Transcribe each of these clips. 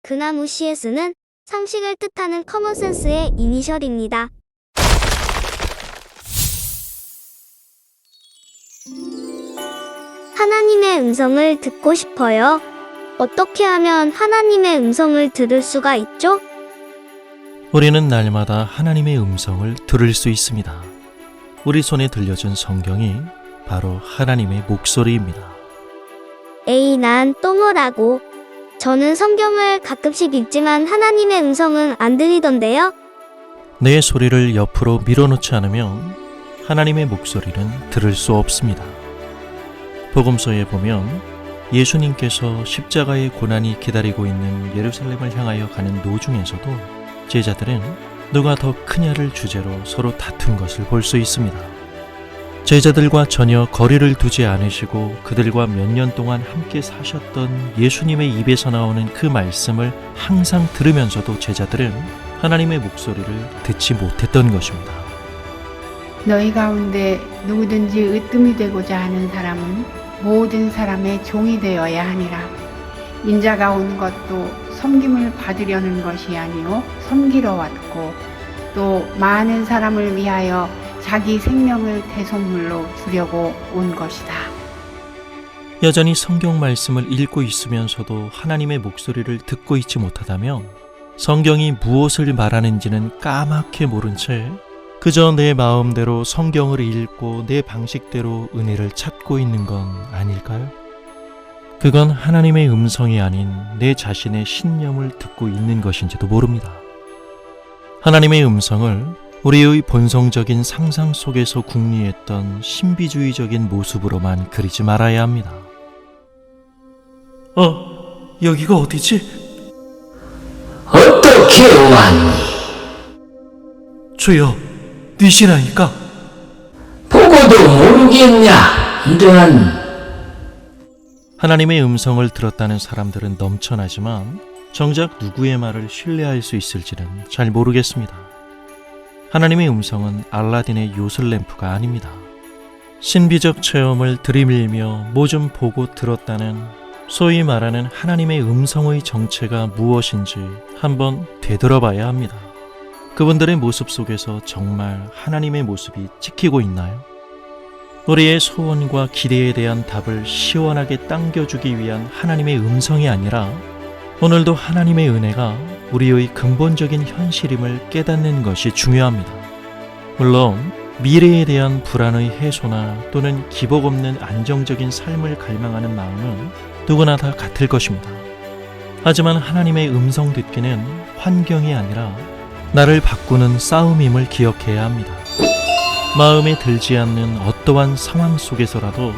그 나무 CS는 상식을 뜻하는 커먼센스의 이니셜입니다. 하나님의 음성을 듣고 싶어요. 어떻게 하면 하나님의 음성을 들을 수가 있죠? 우리는 날마다 하나님의 음성을 들을 수 있습니다. 우리 손에 들려준 성경이 바로 하나님의 목소리입니다. 에이, 난 또 뭐라고. 저는 성경을 가끔씩 읽지만 하나님의 음성은 안 들리던데요. 내 소리를 옆으로 밀어놓지 않으면 하나님의 목소리는 들을 수 없습니다. 복음서에 보면 예수님께서 십자가의 고난이 기다리고 있는 예루살렘을 향하여 가는 도중에서도 제자들은 누가 더 크냐를 주제로 서로 다툰 것을 볼 수 있습니다. 제자들과 전혀 거리를 두지 않으시고 그들과 몇 년 동안 함께 사셨던 예수님의 입에서 나오는 그 말씀을 항상 들으면서도 제자들은 하나님의 목소리를 듣지 못했던 것입니다. 너희 가운데 누구든지 으뜸이 되고자 하는 사람은 모든 사람의 종이 되어야 하니라. 인자가 온 것도 섬김을 받으려는 것이 아니요 섬기러 왔고 또 많은 사람을 위하여 자기 생명을 대속물로 주려고 온 것이다. 여전히 성경 말씀을 읽고 있으면서도 하나님의 목소리를 듣고 있지 못하다면 성경이 무엇을 말하는지는 까맣게 모른 채 그저 내 마음대로 성경을 읽고 내 방식대로 은혜를 찾고 있는 건 아닐까요? 그건 하나님의 음성이 아닌 내 자신의 신념을 듣고 있는 것인지도 모릅니다. 하나님의 음성을 우리의 본성적인 상상 속에서 궁리했던 신비주의적인 모습으로만 그리지 말아야 합니다. 여기가 어디지? 어떻게 왔니? 주여, 니시라니까? 보고도 모르겠냐? 이런. 하나님의 음성을 들었다는 사람들은 넘쳐나지만 정작 누구의 말을 신뢰할 수 있을지는 잘 모르겠습니다. 하나님의 음성은 알라딘의 요술램프가 아닙니다. 신비적 체험을 들이밀며 뭐 좀 보고 들었다는 소위 말하는 하나님의 음성의 정체가 무엇인지 한번 되돌아봐야 합니다. 그분들의 모습 속에서 정말 하나님의 모습이 찍히고 있나요? 우리의 소원과 기대에 대한 답을 시원하게 당겨주기 위한 하나님의 음성이 아니라 오늘도 하나님의 은혜가 우리의 근본적인 현실임을 깨닫는 것이 중요합니다. 물론 미래에 대한 불안의 해소나 또는 기복 없는 안정적인 삶을 갈망하는 마음은 누구나 다 같을 것입니다. 하지만 하나님의 음성 듣기는 환경이 아니라 나를 바꾸는 싸움임을 기억해야 합니다. 마음에 들지 않는 어떠한 상황 속에서라도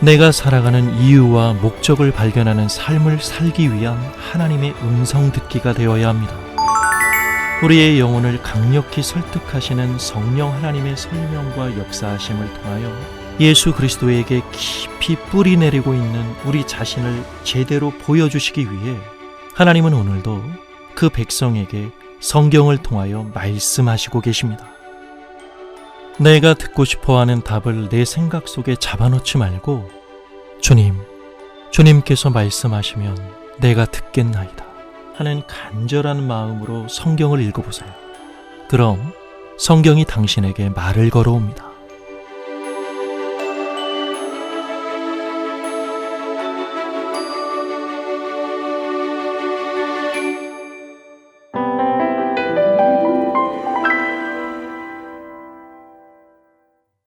내가 살아가는 이유와 목적을 발견하는 삶을 살기 위한 하나님의 음성 듣기가 되어야 합니다. 우리의 영혼을 강력히 설득하시는 성령 하나님의 설명과 역사하심을 통하여 예수 그리스도에게 깊이 뿌리 내리고 있는 우리 자신을 제대로 보여주시기 위해 하나님은 오늘도 그 백성에게 성경을 통하여 말씀하시고 계십니다. 내가 듣고 싶어하는 답을 내 생각 속에 잡아놓지 말고 주님께서 말씀하시면 내가 듣겠나이다 하는 간절한 마음으로 성경을 읽어보세요. 그럼 성경이 당신에게 말을 걸어옵니다.